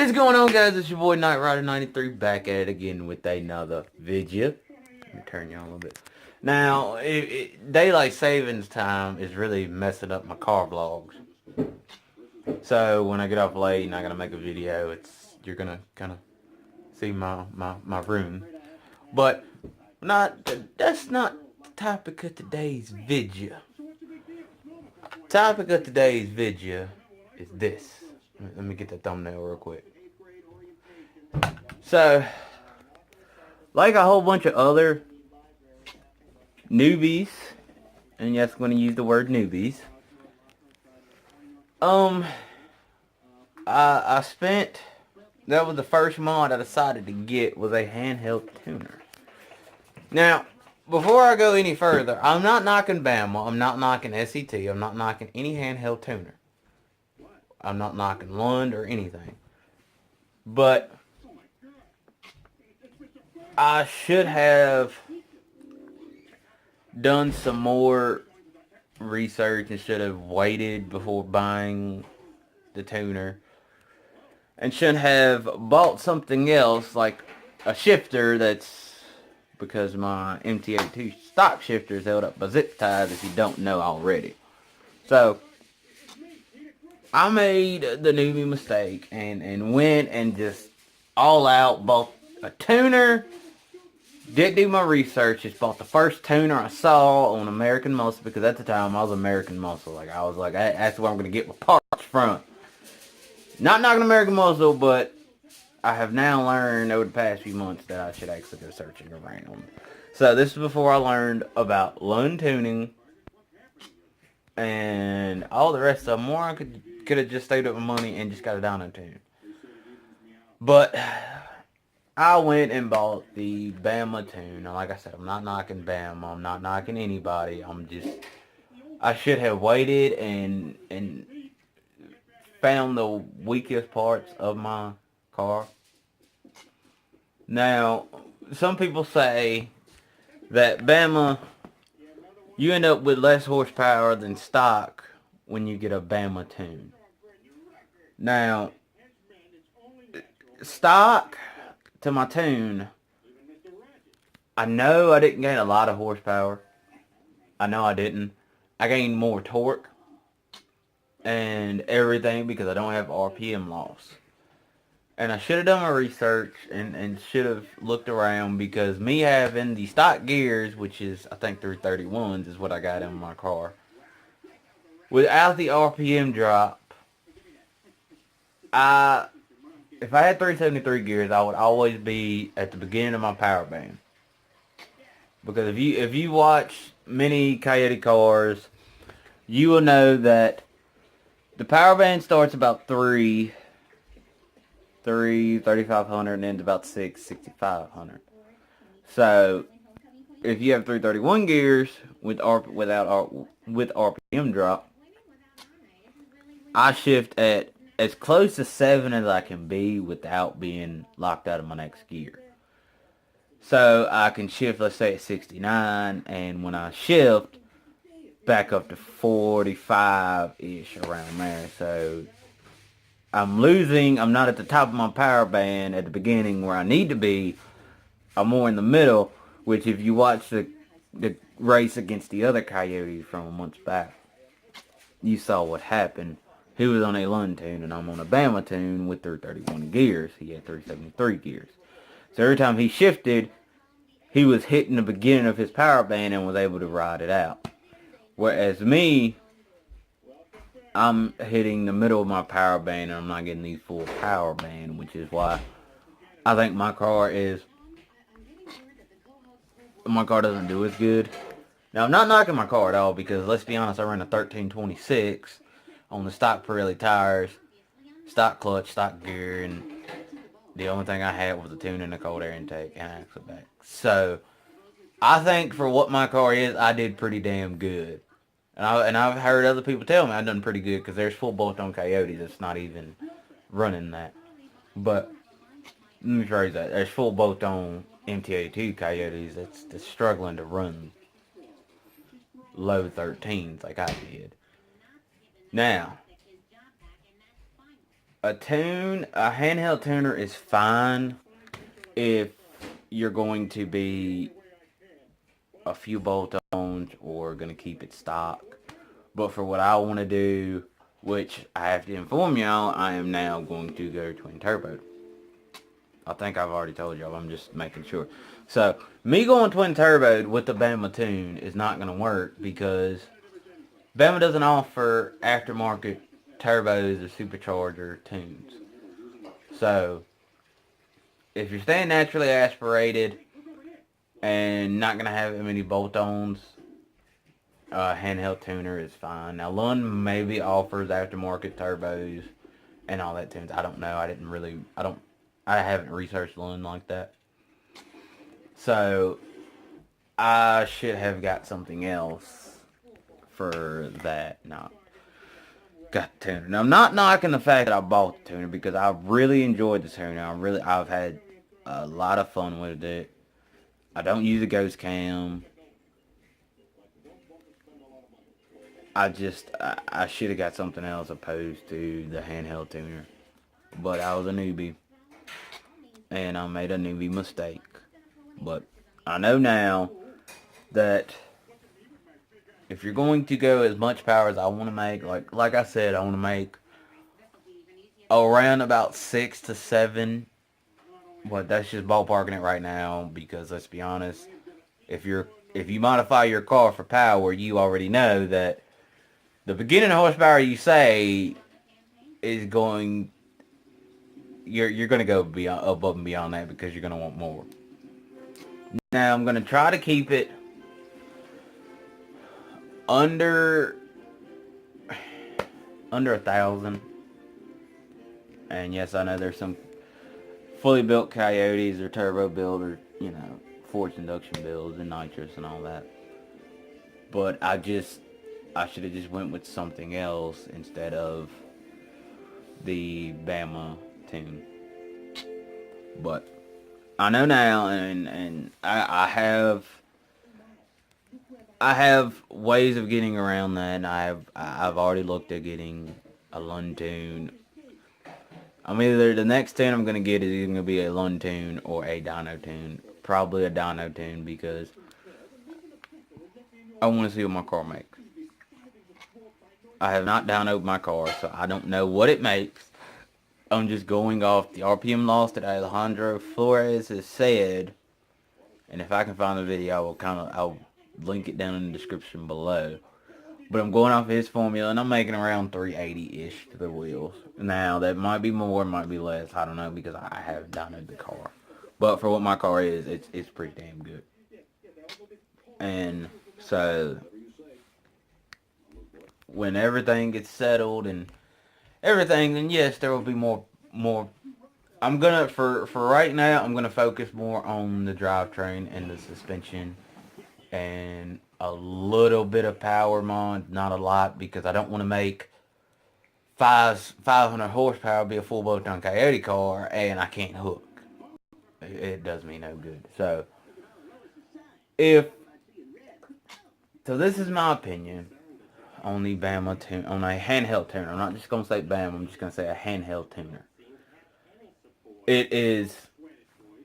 What is going on, guys? It's your boy Knight Rider 93 back at it again with another video. Let me turn you on a little bit. Now, daylight savings time is really messing up my car vlogs. So when I get off late and I gotta make a video, you're gonna kind of see my room. But that's not the topic of today's video. Topic of today's video is this. Let me get the thumbnail real quick. So, like a whole bunch of other newbies, and yes, I'm going to use the word newbies. I spent, that was the first mod I decided to get, was a handheld tuner. Now, before I go any further, I'm not knocking Bama, I'm not knocking SET, I'm not knocking any handheld tuner. I'm not knocking Lund or anything. But I should have done some more research and should have waited before buying the tuner. And should have bought something else like a shifter because my MT82 stock shifter is held up by zip ties if you don't know already. So I made the newbie mistake and went and just all out bought a tuner. Didn't do my research. Just bought the first tuner I saw on American Muscle because at the time I was American Muscle. Like I was like, that's where I'm gonna get my parts from. Not knocking American Muscle, but I have now learned over the past few months that I should actually go searching around. So this is before I learned about Lund tuning and all the rest of them. More I could have just saved up my money and just got a dyno tune. But I went and bought the Bama tune. Now, like I said, I'm not knocking Bama. I'm not knocking anybody. I should have waited and found the weakest parts of my car. Now, some people say that Bama, you end up with less horsepower than stock when you get a Bama tune. Now, stock to my tune, I know I didn't gain a lot of horsepower. I know I didn't. I gained more torque and everything because I don't have RPM loss. And I should have done my research and should have looked around because me having the stock gears, which is I think 331s is what I got in my car. Without the RPM drop, if I had 373 gears, I would always be at the beginning of my power band. Because if you watch many Coyote cars, you will know that the power band starts about 3,500 and ends about 6,500. So if you have 331 gears with RPM drop, I shift at as close to 7 as I can be without being locked out of my next gear. So I can shift, let's say at 69, and when I shift, back up to 45-ish around there. So I'm not at the top of my power band at the beginning where I need to be. I'm more in the middle, which if you watch the race against the other Coyote from a month back, you saw what happened. He was on a Lund tune and I'm on a Bama tune with 331 gears. He had 373 gears. So every time he shifted, he was hitting the beginning of his power band and was able to ride it out. Whereas me, I'm hitting the middle of my power band and I'm not getting the full power band, which is why I think my car doesn't do as good. Now, I'm not knocking my car at all because, let's be honest, I ran a 1326 on the stock Pirelli tires, stock clutch, stock gear, and the only thing I had was a tune and a cold air intake and axle back. So, I think for what my car is, I did pretty damn good. And I've heard other people tell me I've done pretty good because there's full bolt-on Coyotes that's not even running that. But, let me phrase that. There's full bolt-on MT82 Coyotes that's struggling to run low 13s like I did. Now, A handheld tuner is fine if you're going to be a few bolt-ons or going to keep it stock. But for what I want to do, which I have to inform y'all, I am now going to go twin turbo. I think I've already told y'all, I'm just making sure. So, me going twin turbo with the Bama tune is not going to work because Bama doesn't offer aftermarket turbos or supercharger tunes. So, if you're staying naturally aspirated and not going to have many bolt-ons, handheld tuner is fine. Now, Lund maybe offers aftermarket turbos and all that tunes. I don't know. I haven't researched Lund like that. So, I should have got something else for that. Not got the tuner. Now, I'm not knocking the fact that I bought the tuner because I really enjoyed the tuner. I've had a lot of fun with it. I don't use a ghost cam. I should have got something else opposed to the handheld tuner. But I was a newbie. And I made a newbie mistake. But I know now that if you're going to go as much power as I want to make, like I said, I want to make around about 6 to 7. But that's just ballparking it right now because let's be honest, if you modify your car for power, you already know that the beginning horsepower you say is going, you're going to go above and beyond that because you're going to want more. Now I'm going to try to keep it under 1,000. And yes, I know there's some fully built Coyotes or turbo build or, forced induction builds and nitrous and all that. But I should have just went with something else instead of the Bama tune. But I know now, and I have ways of getting around that. And I've already looked at getting a Lund tune. Either the next tune I'm gonna get is either gonna be a Lund tune or a dyno tune. Probably a dyno tune because I want to see what my car makes. I have not dynoed my car, so I don't know what it makes. I'm just going off the RPM loss that Alejandro Flores has said. And if I can find the video, I'll link it down in the description below. But I'm going off his formula, and I'm making around 380-ish to the wheels. Now, that might be more, might be less. I don't know, because I haven't dynoed the car. But for what my car is, it's pretty damn good. And so, when everything gets settled and everything, then yes, there will be more. I'm gonna, for right now, I'm gonna focus more on the drivetrain and the suspension and a little bit of power mod, not a lot, because I don't want to make 500 horsepower be a full bolt-on Coyote car and I can't hook. It does me no good. So this is my opinion on the Bama tune, on a handheld tuner. I'm not just gonna say Bama. I'm just gonna say a handheld tuner. It is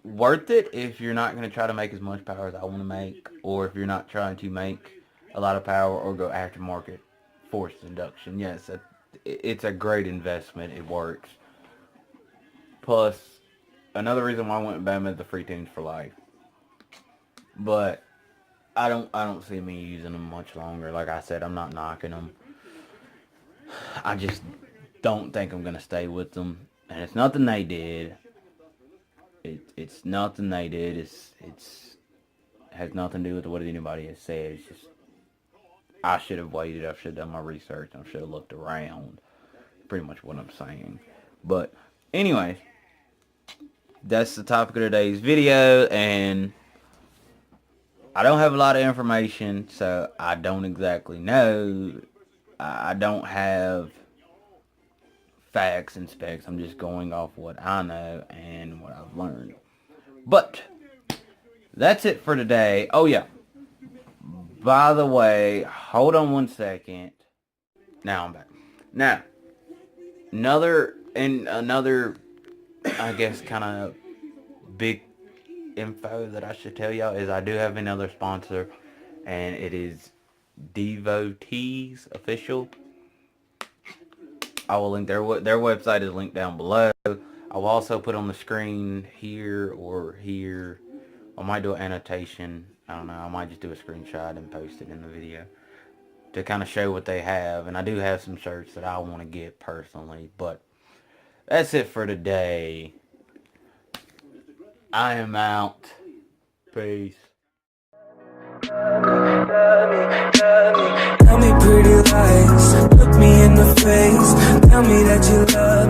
worth it if you're not going to try to make as much power as I want to make, or if you're not trying to make a lot of power or go aftermarket forced induction. Yes, it's a great investment. It works. Plus, another reason why I went with Bama is the free tunes for life. But I don't see me using them much longer. Like I said, I'm not knocking them. I just don't think I'm going to stay with them. And it's nothing they did. It's nothing they did. It's has nothing to do with what anybody has said. It's just I should have waited. I should have done my research. I should have looked around. Pretty much what I'm saying. But anyways, that's the topic of today's video, and I don't have a lot of information, so I don't exactly know. I don't have facts and specs. I'm just going off what I know and what I've learned. But that's it for today. Oh yeah, by the way, hold on one second. Now I'm back. Now, another And another, I guess, kind of big info that I should tell y'all is I do have another sponsor, and it is Devotees Official. I will link their website is linked down below. I will also put on the screen here or here. I might do an annotation. I don't know. I might just do a screenshot and post it in the video to kind of show what they have. And I do have some shirts that I want to get personally. But that's it for today. I am out. Peace. Tell me pretty lies, look me in the face, tell me that you love